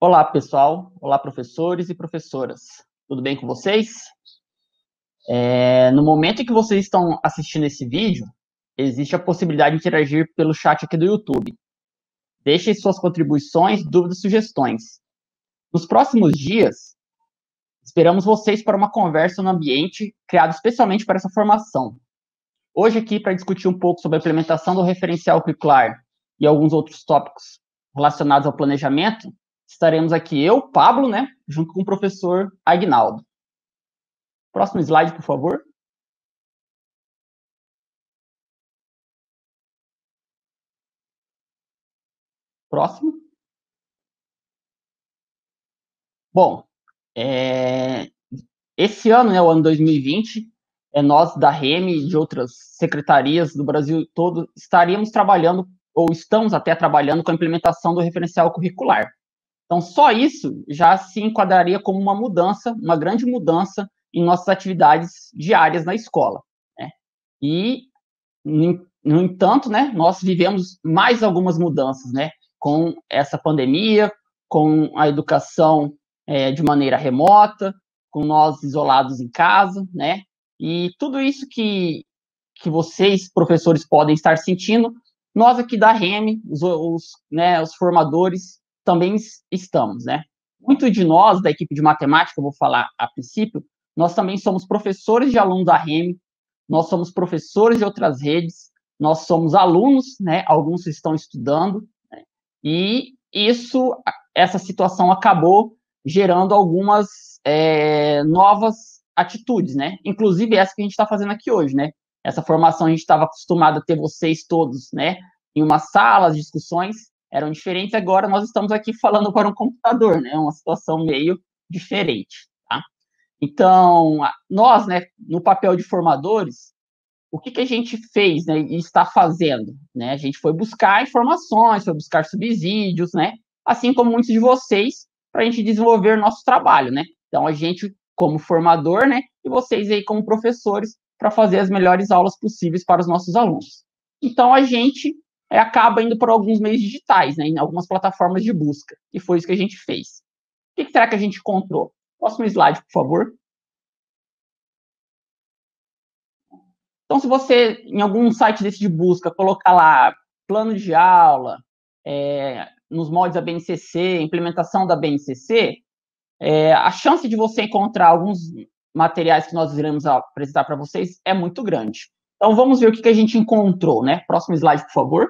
Olá, pessoal. Olá, professores e professoras. Tudo bem com vocês? No momento em que vocês estão assistindo esse vídeo, existe a possibilidade de interagir pelo chat aqui do YouTube. Deixem suas contribuições, dúvidas e sugestões. Nos próximos dias, esperamos vocês para uma conversa no ambiente criado especialmente para essa formação. Hoje aqui, para discutir um pouco sobre a implementação do referencial curricular e alguns outros tópicos relacionados ao planejamento, estaremos aqui eu, Pablo, né, junto com o professor Agnaldo. Próximo slide, por favor. Próximo. Bom, esse ano, né, o ano 2020, nós da REME e de outras secretarias do Brasil todo estaríamos trabalhando, ou estamos até trabalhando, com a implementação do referencial curricular. Então, só isso já se enquadraria como uma mudança, uma grande mudança em nossas atividades diárias na escola, né? E, no entanto, né, nós vivemos mais algumas mudanças, né, com essa pandemia, com a educação de maneira remota, com nós isolados em casa, né, e tudo isso que vocês, professores, podem estar sentindo, nós aqui da REME, os formadores, também estamos, né. Muito de nós, da equipe de matemática, eu vou falar a princípio, nós também somos professores de alunos da REME, nós somos professores de outras redes, nós somos alunos, né, alguns estão estudando, né, e essa situação acabou gerando algumas novas atitudes, né, inclusive essa que a gente está fazendo aqui hoje, né, essa formação a gente estava acostumado a ter vocês todos, né, em uma sala, as discussões eram diferentes, agora nós estamos aqui falando para um computador, né, uma situação meio diferente, tá? Então, nós, né, no papel de formadores, o que a gente fez, né, e está fazendo, né? A gente foi buscar informações, foi buscar subsídios, né? Assim como muitos de vocês, para a gente desenvolver nosso trabalho, né? Então, a gente, como formador, né, e vocês aí como professores, para fazer as melhores aulas possíveis para os nossos alunos. Então, a gente acaba indo por alguns meios digitais, né, em algumas plataformas de busca, e foi isso que a gente fez. O que será que a gente encontrou? Próximo slide, por favor. Então, se você, em algum site desse de busca, colocar lá plano de aula, nos moldes da BNCC, implementação da BNCC, a chance de você encontrar alguns materiais que nós iremos apresentar para vocês é muito grande. Então, vamos ver o que a gente encontrou, né? Próximo slide, por favor.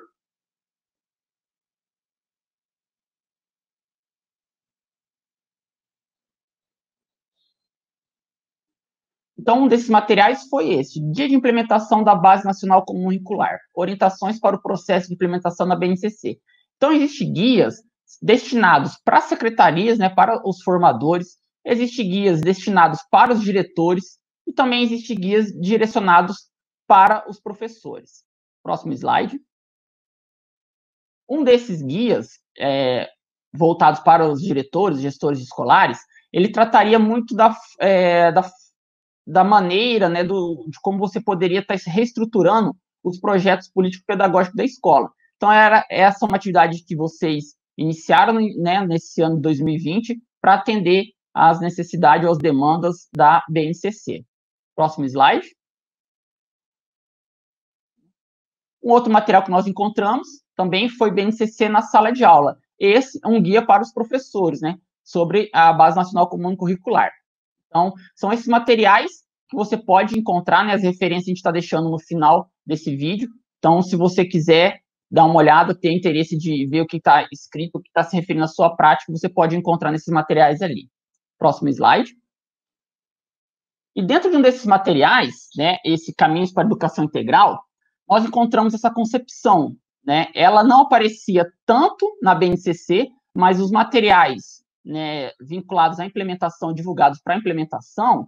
Então, um desses materiais foi esse, Guia de Implementação da Base Nacional Comum Curricular, orientações para o processo de implementação da BNCC. Então, existem guias destinados para as secretarias, né, para os formadores, existem guias destinados para os diretores e também existem guias direcionados para os professores. Próximo slide. Um desses guias, voltados para os diretores, gestores escolares, ele trataria muito da maneira, né, de como você poderia estar reestruturando os projetos político-pedagógicos da escola. Então, essa é uma atividade que vocês iniciaram, né, nesse ano de 2020 para atender às necessidades ou às demandas da BNCC. Próximo slide. Um outro material que nós encontramos também foi BNCC na sala de aula. Esse é um guia para os professores, né, sobre a Base Nacional Comum Curricular. Então, são esses materiais que você pode encontrar, né, as referências a gente está deixando no final desse vídeo. Então, se você quiser dar uma olhada, ter interesse de ver o que está escrito, o que está se referindo à sua prática, você pode encontrar nesses materiais ali. Próximo slide. E dentro de um desses materiais, né, esse Caminhos para a Educação Integral, nós encontramos essa concepção, né? Ela não aparecia tanto na BNCC, mas os materiais, né, vinculados à implementação, divulgados para a implementação,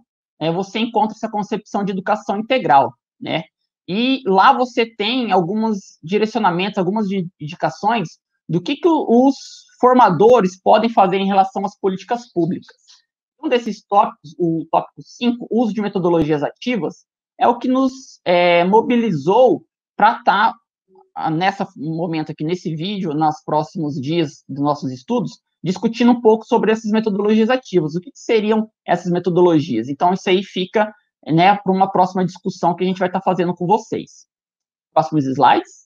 você encontra essa concepção de educação integral, né? E lá você tem alguns direcionamentos, algumas indicações do que os formadores podem fazer em relação às políticas públicas. Um desses tópicos, o tópico 5, uso de metodologias ativas, é o que nos mobilizou para estar nesse momento aqui, nesse vídeo, nos próximos dias dos nossos estudos, discutindo um pouco sobre essas metodologias ativas. O que seriam essas metodologias? Então, isso aí fica, né, para uma próxima discussão que a gente vai estar fazendo com vocês. Próximos slides.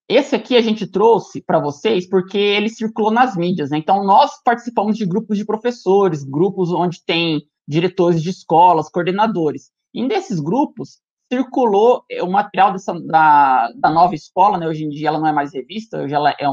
Esse aqui a gente trouxe para vocês porque ele circulou nas mídias, né? Então, nós participamos de grupos de professores, grupos onde tem diretores de escolas, coordenadores. E nesses grupos, circulou o material da nova escola, né? Hoje em dia ela não é mais revista, hoje ela é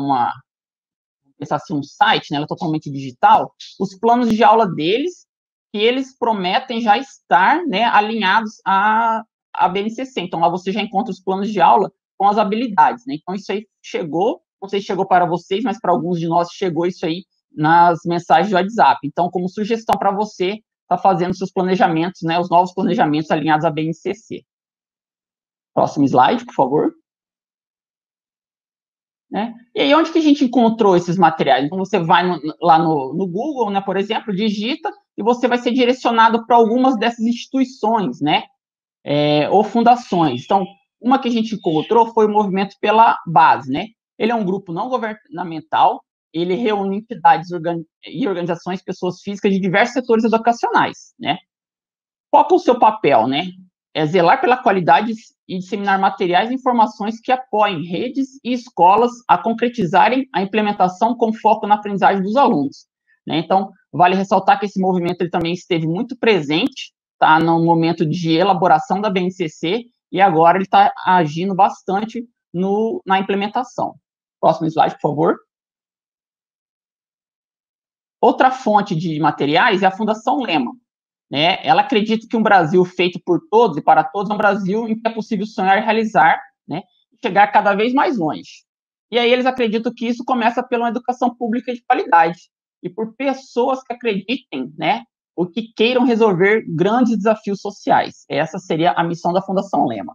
pensar assim, um site, né? Ela é totalmente digital. Os planos de aula deles, que eles prometem já estar, né, alinhados à BNCC. Então, lá você já encontra os planos de aula com as habilidades, né? Então, isso aí chegou, não sei se chegou para vocês, mas para alguns de nós chegou isso aí nas mensagens do WhatsApp. Então, como sugestão para você estar fazendo seus planejamentos, né, os novos planejamentos alinhados à BNCC. Próximo slide, por favor. Né? E aí, onde que a gente encontrou esses materiais? Então, você vai lá no Google, né, por exemplo, digita, e você vai ser direcionado para algumas dessas instituições, né, ou fundações. Então, uma que a gente encontrou foi o Movimento pela Base, né? Ele é um grupo não governamental, ele reúne entidades e organizações, pessoas físicas de diversos setores educacionais, né? Qual que é o seu papel, né? É zelar pela qualidade e disseminar materiais e informações que apoiem redes e escolas a concretizarem a implementação com foco na aprendizagem dos alunos, né? Então, vale ressaltar que esse movimento ele também esteve muito presente, tá, no momento de elaboração da BNCC, e agora ele está agindo bastante na implementação. Próximo slide, por favor. Outra fonte de materiais é a Fundação Lema, né? Ela acredita que um Brasil feito por todos e para todos é um Brasil em que é possível sonhar e realizar, né? E chegar cada vez mais longe. E aí eles acreditam que isso começa pela educação pública de qualidade e por pessoas que acreditem, né? O que queiram resolver grandes desafios sociais. Essa seria a missão da Fundação Lema.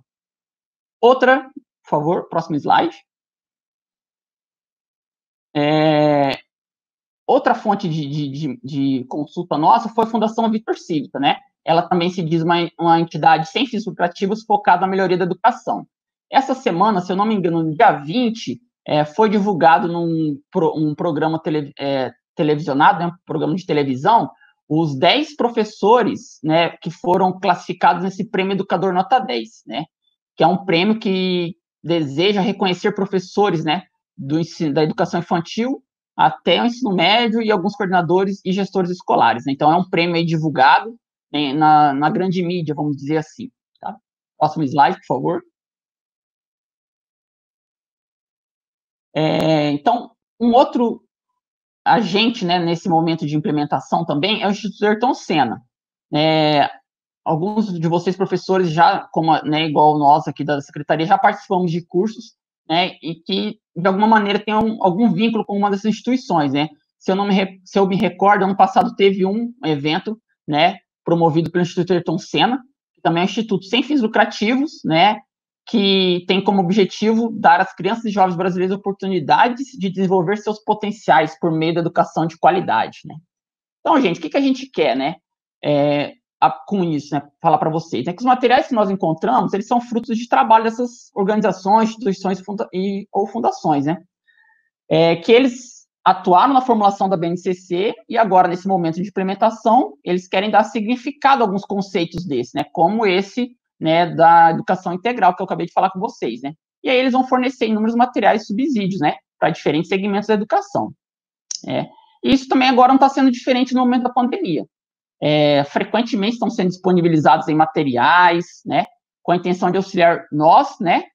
Outra, por favor, próximo slide. Outra fonte de consulta nossa foi a Fundação Vitor Cívica, né? Ela também se diz uma entidade sem fins lucrativos focada na melhoria da educação. Essa semana, se eu não me engano, no dia 20, foi divulgado um programa televisionado, né, um programa de televisão, os 10 professores, né, que foram classificados nesse Prêmio Educador Nota 10, né? Que é um prêmio que deseja reconhecer professores, né, da educação infantil até o ensino médio e alguns coordenadores e gestores escolares, né? Então, é um prêmio aí divulgado, né, na grande mídia, vamos dizer assim. Tá? Próximo slide, por favor. Então, um outro agente, né, nesse momento de implementação também é o Instituto Ayrton Senna. Alguns de vocês, professores, já, como, né, igual nós aqui da Secretaria, já participamos de cursos, né, e que, de alguma maneira, tem algum vínculo com uma dessas instituições, né? Se eu me recordo, ano passado teve um evento, né, promovido pelo Instituto Ayrton Senna, que também é um instituto sem fins lucrativos, né, que tem como objetivo dar às crianças e jovens brasileiros oportunidades de desenvolver seus potenciais por meio da educação de qualidade, né? Então, gente, o que a gente quer, né? Com isso, né, falar para vocês, né, que os materiais que nós encontramos, eles são frutos de trabalho dessas organizações, instituições ou fundações, né, que eles atuaram na formulação da BNCC e agora, nesse momento de implementação, eles querem dar significado a alguns conceitos desses, né, como esse, né, da educação integral, que eu acabei de falar com vocês, né, e aí eles vão fornecer inúmeros materiais e subsídios, né, para diferentes segmentos da educação. E isso também agora não está sendo diferente no momento da pandemia. Frequentemente estão sendo disponibilizados em materiais, né, com a intenção de auxiliar nós, né,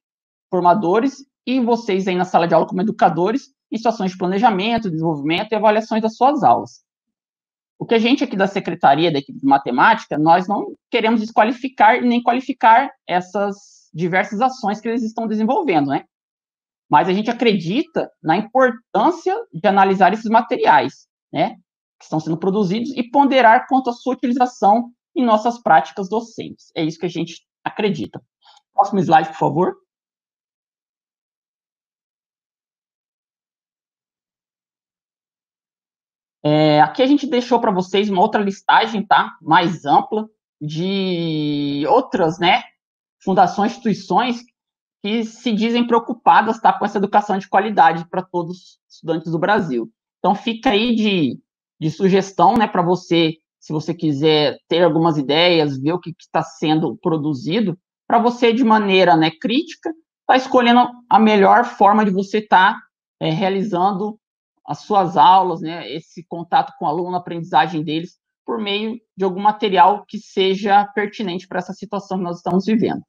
formadores, e vocês aí na sala de aula como educadores, em situações de planejamento, desenvolvimento e avaliações das suas aulas. O que a gente aqui da Secretaria, da equipe de matemática, nós não queremos desqualificar nem qualificar essas diversas ações que eles estão desenvolvendo, né, mas a gente acredita na importância de analisar esses materiais, né, que estão sendo produzidos e ponderar quanto à sua utilização em nossas práticas docentes. É isso que a gente acredita. Próximo slide, por favor. Aqui a gente deixou para vocês uma outra listagem, tá? Mais ampla, de outras, né, fundações, instituições que se dizem preocupadas, tá, com essa educação de qualidade para todos os estudantes do Brasil. Então, fica aí de sugestão, né, para você, se você quiser ter algumas ideias, ver o que está sendo produzido, para você, de maneira, né, crítica, tá escolhendo a melhor forma de você estar realizando as suas aulas, né, esse contato com o aluno, a aprendizagem deles, por meio de algum material que seja pertinente para essa situação que nós estamos vivendo.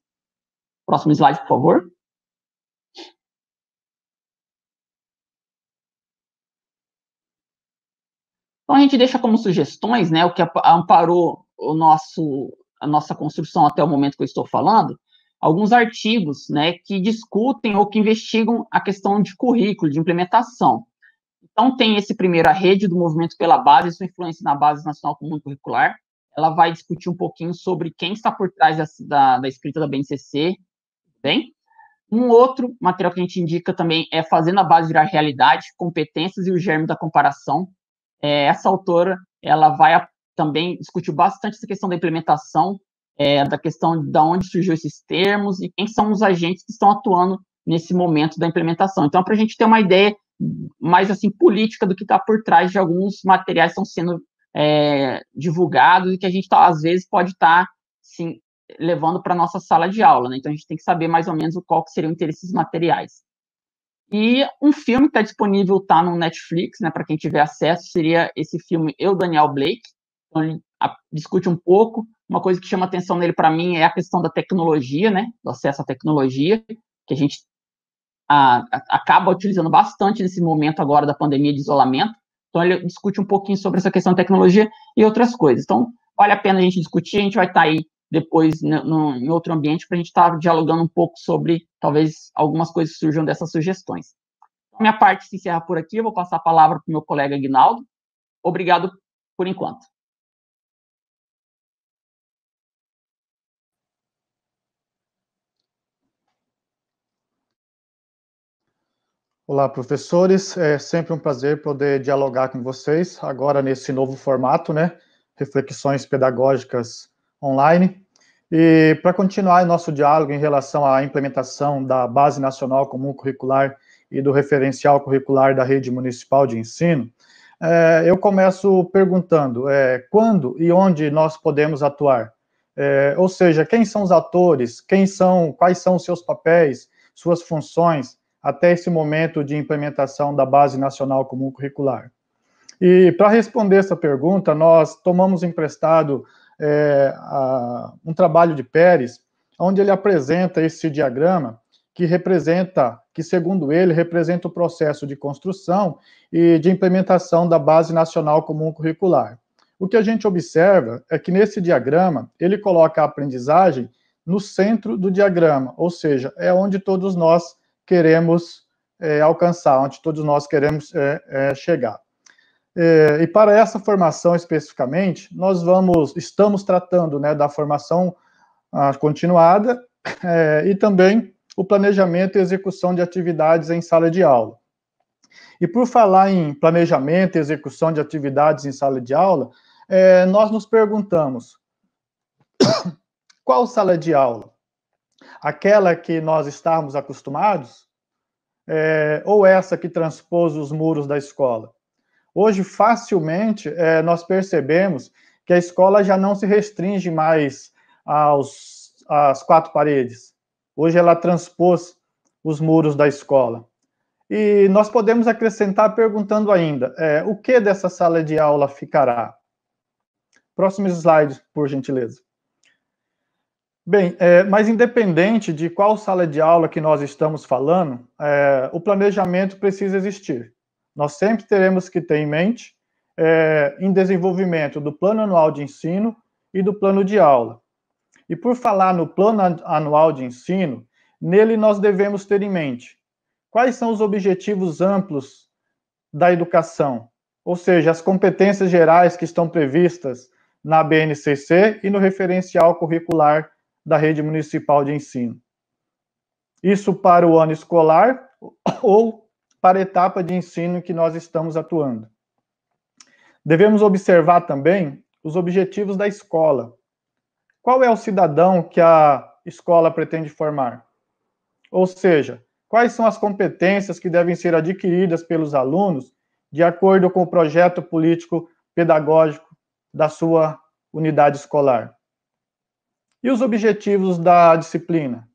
Próximo slide, por favor. Então, a gente deixa como sugestões, né, o que amparou a nossa construção até o momento que eu estou falando, alguns artigos, né, que discutem ou que investigam a questão de currículo, de implementação. Então, tem esse primeiro, a rede do movimento pela base e sua influência na base nacional comum curricular. Ela vai discutir um pouquinho sobre quem está por trás da escrita da BNCC, bem? Um outro material que a gente indica também é Fazendo a Base Virar Realidade, Competências e o Germe da Comparação. Essa autora, ela vai também discutir bastante essa questão da implementação, da questão de onde surgiu esses termos e quem são os agentes que estão atuando nesse momento da implementação. Então, para a gente ter uma ideia mais assim política do que está por trás de alguns materiais que estão sendo divulgados e que a gente às vezes pode estar sim, levando para a nossa sala de aula, né? Então a gente tem que saber mais ou menos qual que seria o interesse desses materiais. E um filme que está disponível, tá no Netflix, né? Para quem tiver acesso, seria esse filme Eu, Daniel Blake. Então ele discute um pouco. Uma coisa que chama atenção nele para mim é a questão da tecnologia, né? Do acesso à tecnologia, que a gente acaba utilizando bastante nesse momento agora da pandemia de isolamento. Então, ele discute um pouquinho sobre essa questão da tecnologia e outras coisas. Então, vale a pena a gente discutir, a gente vai estar aí depois em outro ambiente para a gente estar dialogando um pouco sobre, talvez, algumas coisas que surjam dessas sugestões. Então, minha parte se encerra por aqui, eu vou passar a palavra para o meu colega Aguinaldo. Obrigado por enquanto. Olá, professores. É sempre um prazer poder dialogar com vocês, agora nesse novo formato, né? Reflexões pedagógicas online. E para continuar nosso diálogo em relação à implementação da Base Nacional Comum Curricular e do Referencial Curricular da Rede Municipal de Ensino, eu começo perguntando quando e onde nós podemos atuar? Ou seja, quem são os atores, quais são os seus papéis, suas funções, até esse momento de implementação da Base Nacional Comum Curricular. E para responder essa pergunta, nós tomamos emprestado um trabalho de Pérez, onde ele apresenta esse diagrama que segundo ele, representa o processo de construção e de implementação da Base Nacional Comum Curricular. O que a gente observa é que nesse diagrama, ele coloca a aprendizagem no centro do diagrama, ou seja, é onde todos nós queremos alcançar, onde todos nós queremos chegar. E para essa formação especificamente, estamos tratando, né, da formação continuada e também o planejamento e execução de atividades em sala de aula. E por falar em planejamento e execução de atividades em sala de aula, nós nos perguntamos, qual sala de aula? Aquela que nós estávamos acostumados? Ou essa que transpôs os muros da escola? Hoje, facilmente, nós percebemos que a escola já não se restringe mais às quatro paredes. Hoje ela transpôs os muros da escola. E nós podemos acrescentar perguntando ainda, o que dessa sala de aula ficará? Próximo slide, por gentileza. Bem, mas independente de qual sala de aula que nós estamos falando, o planejamento precisa existir. Nós sempre teremos que ter em mente em desenvolvimento do plano anual de ensino e do plano de aula. E por falar no plano anual de ensino, nele nós devemos ter em mente quais são os objetivos amplos da educação, ou seja, as competências gerais que estão previstas na BNCC e no referencial curricular da Rede Municipal de Ensino. Isso para o ano escolar ou para a etapa de ensino que nós estamos atuando. Devemos observar também os objetivos da escola. Qual é o cidadão que a escola pretende formar? Ou seja, quais são as competências que devem ser adquiridas pelos alunos de acordo com o projeto político-pedagógico da sua unidade escolar? E os objetivos da disciplina?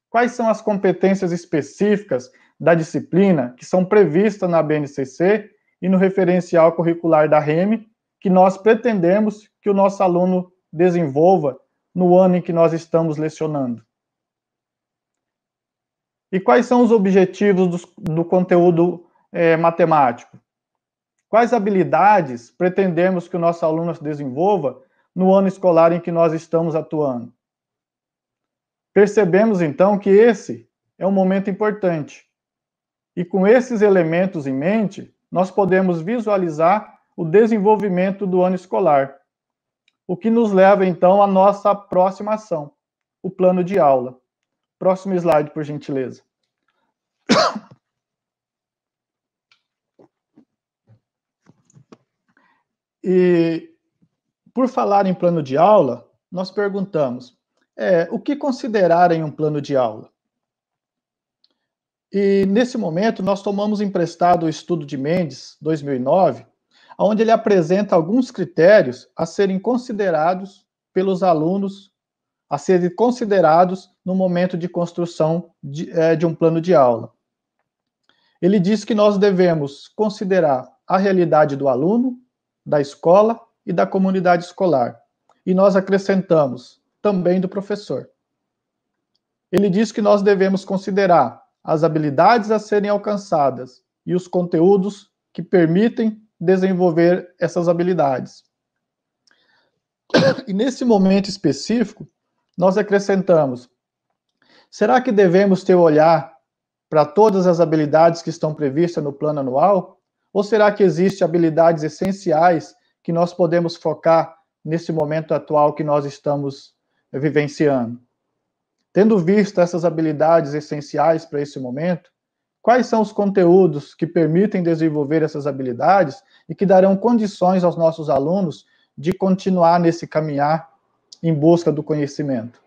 Quais são as competências específicas da disciplina que são previstas na BNCC e no referencial curricular da REME, que nós pretendemos que o nosso aluno desenvolva no ano em que nós estamos lecionando? E quais são os objetivos do conteúdo matemático? Quais habilidades pretendemos que o nosso aluno desenvolva no ano escolar em que nós estamos atuando? Percebemos, então, que esse é um momento importante. E com esses elementos em mente, nós podemos visualizar o desenvolvimento do ano escolar, o que nos leva, então, à nossa próxima ação, o plano de aula. Próximo slide, por gentileza. E, por falar em plano de aula, nós perguntamos, o que considerar em um plano de aula? E, nesse momento, nós tomamos emprestado o estudo de Mendes, 2009, onde ele apresenta alguns critérios a serem considerados pelos alunos, a serem considerados no momento de construção de um plano de aula. Ele diz que nós devemos considerar a realidade do aluno, da escola e da comunidade escolar. E nós acrescentamos também do professor. Ele diz que nós devemos considerar as habilidades a serem alcançadas e os conteúdos que permitem desenvolver essas habilidades. E nesse momento específico, nós acrescentamos, será que devemos ter olhar para todas as habilidades que estão previstas no plano anual? Ou será que existem habilidades essenciais que nós podemos focar nesse momento atual que nós estamos vivenciando? Tendo visto essas habilidades essenciais para esse momento, quais são os conteúdos que permitem desenvolver essas habilidades e que darão condições aos nossos alunos de continuar nesse caminhar em busca do conhecimento?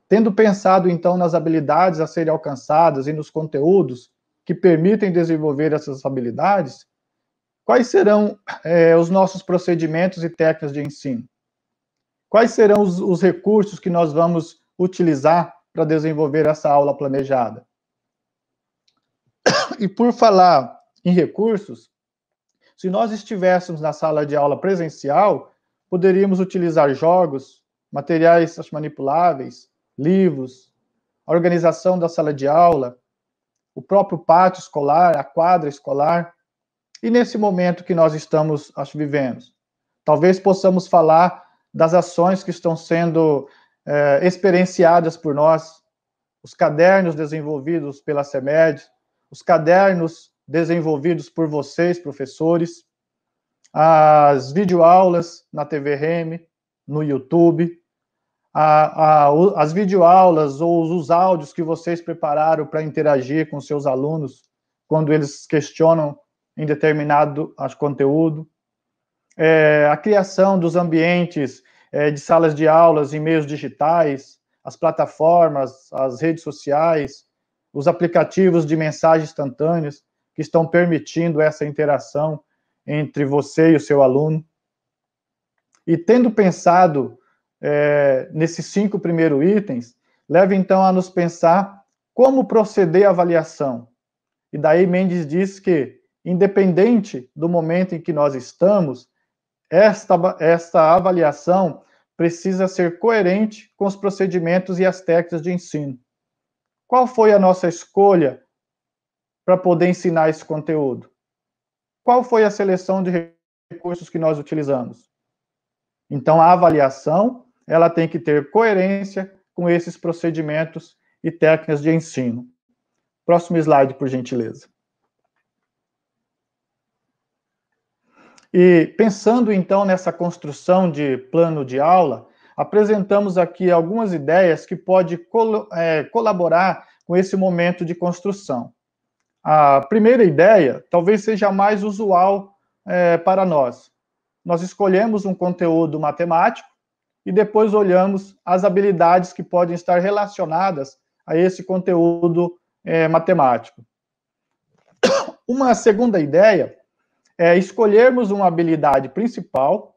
Tendo pensado, então, nas habilidades a serem alcançadas e nos conteúdos que permitem desenvolver essas habilidades, quais serão os nossos procedimentos e técnicas de ensino? Quais serão os recursos que nós vamos utilizar para desenvolver essa aula planejada? E por falar em recursos, se nós estivéssemos na sala de aula presencial, poderíamos utilizar jogos, materiais manipuláveis, livros, a organização da sala de aula, o próprio pátio escolar, a quadra escolar. E nesse momento que nós estamos vivendo, talvez possamos falar das ações que estão sendo experienciadas por nós, os cadernos desenvolvidos pela CEMED, os cadernos desenvolvidos por vocês, professores, as videoaulas na TV REME, no YouTube, as videoaulas ou os áudios que vocês prepararam para interagir com seus alunos quando eles questionam em determinado conteúdo, a criação dos ambientes de salas de aulas em meios digitais, as plataformas, as redes sociais, os aplicativos de mensagens instantâneas que estão permitindo essa interação entre você e o seu aluno. E tendo pensado nesses 5 primeiros itens, leva então a nos pensar como proceder à avaliação. E daí Mendes diz que, independente do momento em que nós estamos, esta avaliação precisa ser coerente com os procedimentos e as técnicas de ensino. Qual foi a nossa escolha para poder ensinar esse conteúdo? Qual foi a seleção de recursos que nós utilizamos? Então, a avaliação, ela tem que ter coerência com esses procedimentos e técnicas de ensino. Próximo slide, por gentileza. E pensando, então, nessa construção de plano de aula, apresentamos aqui algumas ideias que podem colaborar com esse momento de construção. A primeira ideia talvez seja a mais usual para nós. Nós escolhemos um conteúdo matemático e depois olhamos as habilidades que podem estar relacionadas a esse conteúdo matemático. Uma segunda ideia é escolhermos uma habilidade principal,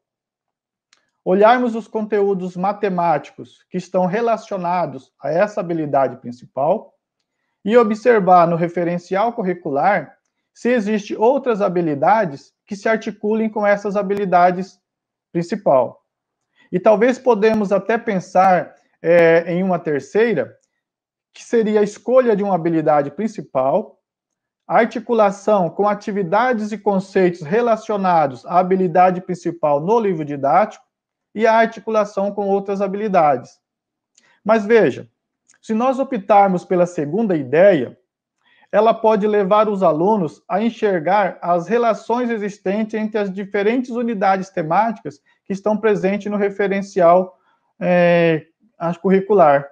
olharmos os conteúdos matemáticos que estão relacionados a essa habilidade principal e observar no referencial curricular se existem outras habilidades que se articulem com essas habilidades principal. E talvez podemos até pensar em uma terceira, que seria a escolha de uma habilidade principal, a articulação com atividades e conceitos relacionados à habilidade principal no livro didático e a articulação com outras habilidades. Mas veja, se nós optarmos pela segunda ideia, ela pode levar os alunos a enxergar as relações existentes entre as diferentes unidades temáticas que estão presentes no referencial curricular.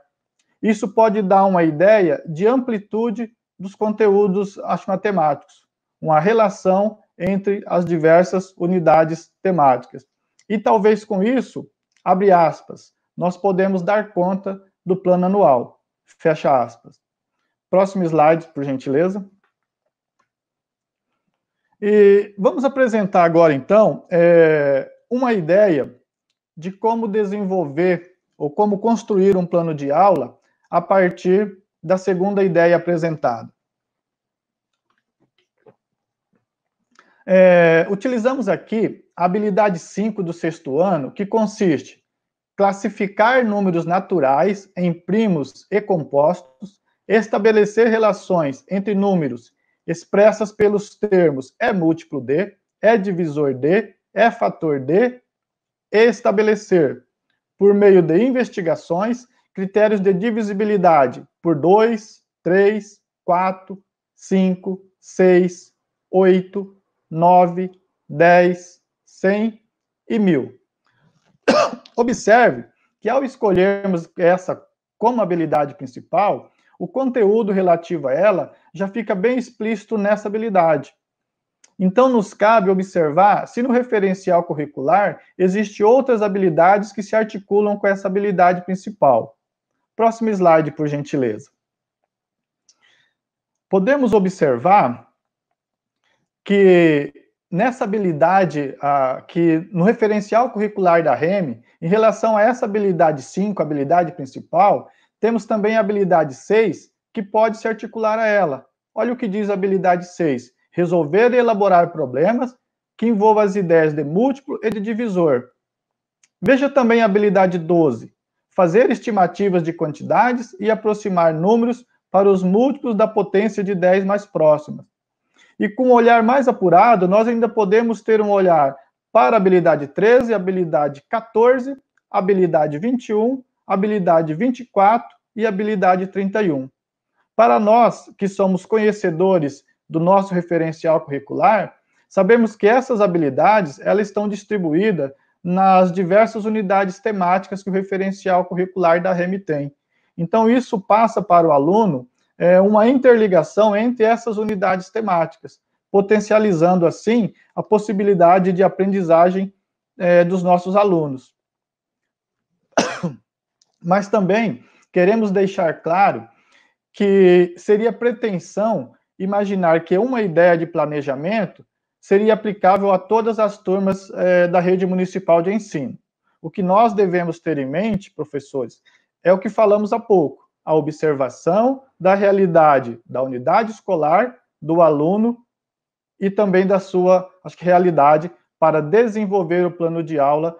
Isso pode dar uma ideia de amplitude dos conteúdos matemáticos, uma relação entre as diversas unidades temáticas. E talvez com isso, abre aspas, nós podemos dar conta do plano anual, fecha aspas. Próximo slide, por gentileza. E vamos apresentar agora, então, uma ideia de como desenvolver ou como construir um plano de aula a partir da segunda ideia apresentada. Utilizamos aqui a habilidade 5 do sexto ano, que consiste em classificar números naturais em primos e compostos, estabelecer relações entre números expressas pelos termos é múltiplo de, é divisor de, é fator de, e estabelecer, por meio de investigações, critérios de divisibilidade por 2, 3, 4, 5, 6, 8, 9, 10, 100 e 1000. Observe que ao escolhermos essa como habilidade principal, o conteúdo relativo a ela já fica bem explícito nessa habilidade. Então, nos cabe observar se no referencial curricular existem outras habilidades que se articulam com essa habilidade principal. Próximo slide, por gentileza. Podemos observar que nessa habilidade, que no referencial curricular da REME, em relação a essa habilidade 5, habilidade principal, temos também a habilidade 6, que pode se articular a ela. Olha o que diz a habilidade 6. Resolver e elaborar problemas que envolvam as ideias de múltiplo e de divisor. Veja também a habilidade 12. Fazer estimativas de quantidades e aproximar números para os múltiplos da potência de 10 mais próximas. E com um olhar mais apurado, nós ainda podemos ter um olhar para a habilidade 13, habilidade 14, habilidade 21, habilidade 24 e habilidade 31. Para nós, que somos conhecedores do nosso referencial curricular, sabemos que essas habilidades elas estão distribuídas nas diversas unidades temáticas que o referencial curricular da REME tem. Então, isso passa para o aluno uma interligação entre essas unidades temáticas, potencializando, assim, a possibilidade de aprendizagem dos nossos alunos. Mas também queremos deixar claro que seria pretensão imaginar que uma ideia de planejamento seria aplicável a todas as turmas da rede municipal de ensino. O que nós devemos ter em mente, professores, é o que falamos há pouco, a observação da realidade da unidade escolar, do aluno e também da sua, realidade para desenvolver o plano de aula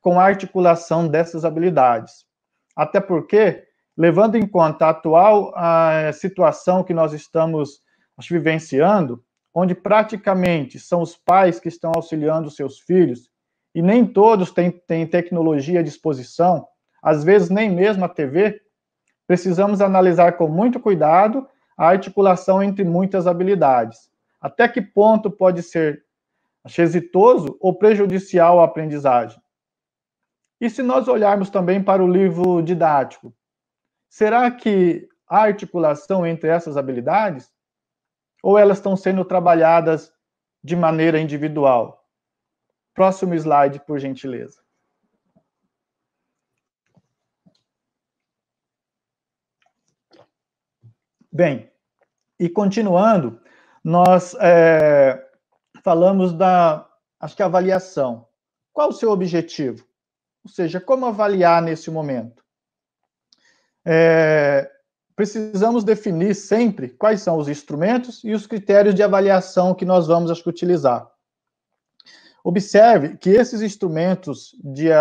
com a articulação dessas habilidades. Até porque, levando em conta a atual situação que nós estamos vivenciando, onde praticamente são os pais que estão auxiliando os seus filhos, e nem todos têm tecnologia à disposição, às vezes nem mesmo a TV, precisamos analisar com muito cuidado a articulação entre muitas habilidades. Até que ponto pode ser exitoso ou prejudicial à aprendizagem? E se nós olharmos também para o livro didático, será que há articulação entre essas habilidades? Ou elas estão sendo trabalhadas de maneira individual? Próximo slide, por gentileza. Bem, e continuando, nós falamos acho que avaliação. Qual o seu objetivo? Ou seja, como avaliar nesse momento? Precisamos definir sempre quais são os instrumentos e os critérios de avaliação que nós vamos utilizar. Observe que esses instrumentos de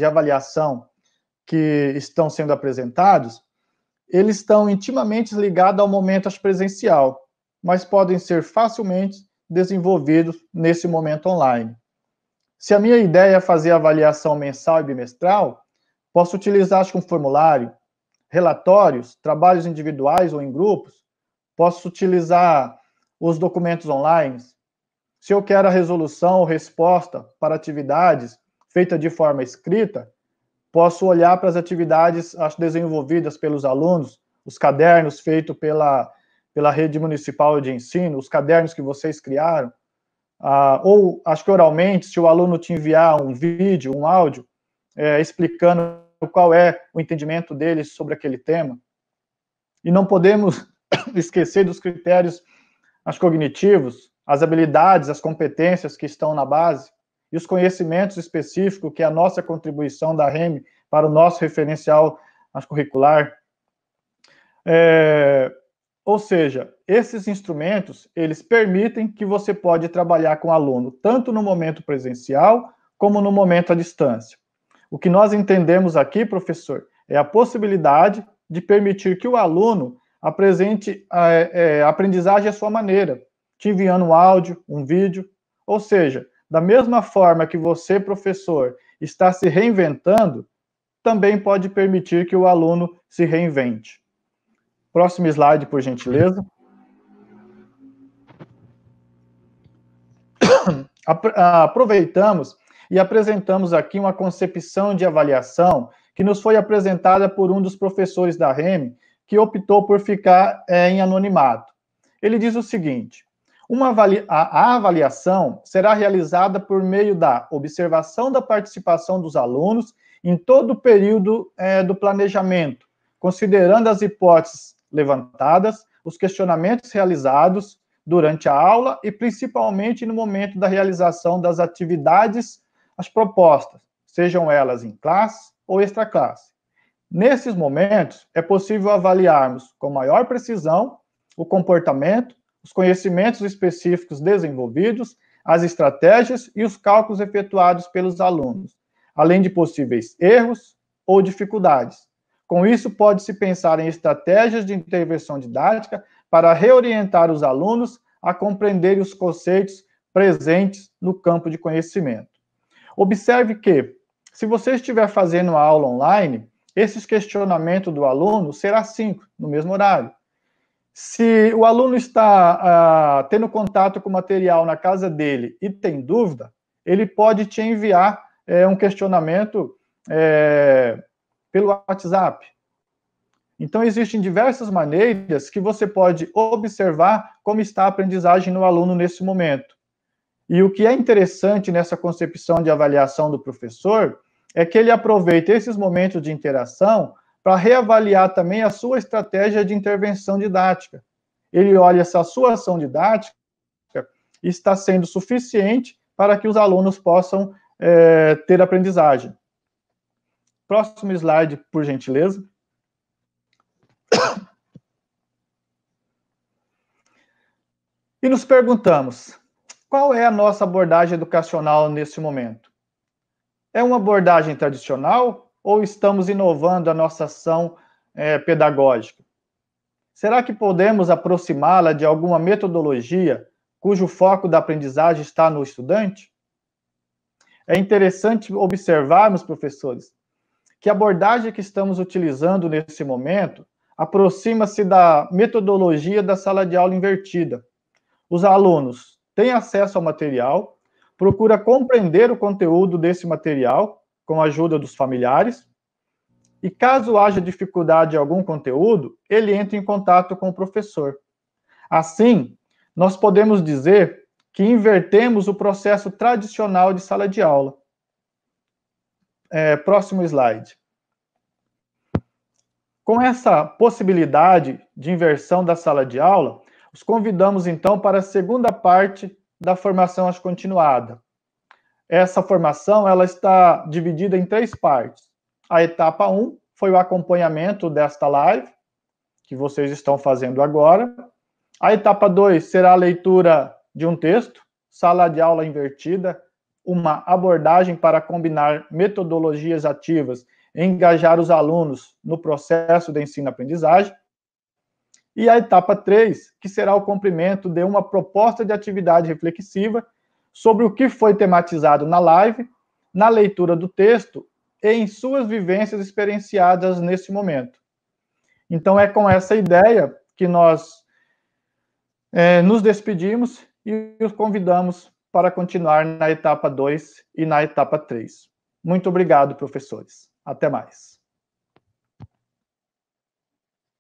avaliação que estão sendo apresentados, eles estão intimamente ligados ao momento presencial, mas podem ser facilmente desenvolvidos nesse momento online. Se a minha ideia é fazer avaliação mensal e bimestral, posso utilizar um formulário, relatórios, trabalhos individuais ou em grupos, posso utilizar os documentos online. Se eu quero a resolução ou resposta para atividades feitas de forma escrita, posso olhar para as atividades desenvolvidas pelos alunos, os cadernos feitos pela rede municipal de ensino, os cadernos que vocês criaram, ou acho que oralmente, se o aluno te enviar um vídeo, um áudio, explicando qual é o entendimento dele sobre aquele tema. E não podemos esquecer dos critérios cognitivos, as habilidades, as competências que estão na base, e os conhecimentos específicos, que é a nossa contribuição da REME para o nosso referencial curricular. Ou seja, esses instrumentos, eles permitem que você pode trabalhar com o aluno, tanto no momento presencial, como no momento à distância. O que nós entendemos aqui, professor, é a possibilidade de permitir que o aluno apresente a aprendizagem à sua maneira, te enviando um áudio, um vídeo, ou seja, da mesma forma que você, professor, está se reinventando, também pode permitir que o aluno se reinvente. Próximo slide, por gentileza. Aproveitamos e apresentamos aqui uma concepção de avaliação que nos foi apresentada por um dos professores da REME, que optou por ficar em anonimato. Ele diz o seguinte: a avaliação será realizada por meio da observação da participação dos alunos em todo o período do planejamento, considerando as hipóteses levantadas, os questionamentos realizados durante a aula e principalmente no momento da realização das atividades, as propostas, sejam elas em classe ou extraclasse. Nesses momentos, é possível avaliarmos com maior precisão o comportamento, os conhecimentos específicos desenvolvidos, as estratégias e os cálculos efetuados pelos alunos, além de possíveis erros ou dificuldades. Com isso, pode-se pensar em estratégias de intervenção didática para reorientar os alunos a compreenderem os conceitos presentes no campo de conhecimento. Observe que, se você estiver fazendo uma aula online, esses questionamentos do aluno será síncrono, no mesmo horário. Se o aluno está tendo contato com o material na casa dele e tem dúvida, ele pode te enviar um questionamento pelo WhatsApp. Então, existem diversas maneiras que você pode observar como está a aprendizagem no aluno nesse momento. E o que é interessante nessa concepção de avaliação do professor é que ele aproveita esses momentos de interação para reavaliar também a sua estratégia de intervenção didática. Ele olha se a sua ação didática está sendo suficiente para que os alunos possam ter aprendizagem. Próximo slide, por gentileza. E nos perguntamos, qual é a nossa abordagem educacional nesse momento? É uma abordagem tradicional ou estamos inovando a nossa ação pedagógica? Será que podemos aproximá-la de alguma metodologia cujo foco da aprendizagem está no estudante? É interessante observarmos, professores, que a abordagem que estamos utilizando nesse momento aproxima-se da metodologia da sala de aula invertida. Os alunos têm acesso ao material, procura compreender o conteúdo desse material com a ajuda dos familiares, e caso haja dificuldade em algum conteúdo, ele entra em contato com o professor. Assim, nós podemos dizer que invertemos o processo tradicional de sala de aula. Próximo slide. Com essa possibilidade de inversão da sala de aula, os convidamos, então, para a segunda parte da formação continuada. Essa formação ela está dividida em 3 partes. A etapa 1 foi o acompanhamento desta live, que vocês estão fazendo agora. A etapa 2 será a leitura de um texto, Sala de Aula Invertida, uma abordagem para combinar metodologias ativas e engajar os alunos no processo de ensino-aprendizagem. E a etapa 3, que será o cumprimento de uma proposta de atividade reflexiva sobre o que foi tematizado na live, na leitura do texto e em suas vivências experienciadas nesse momento. Então, é com essa ideia que nós nos despedimos e os convidamos para continuar na etapa 2 e na etapa 3. Muito obrigado, professores. Até mais.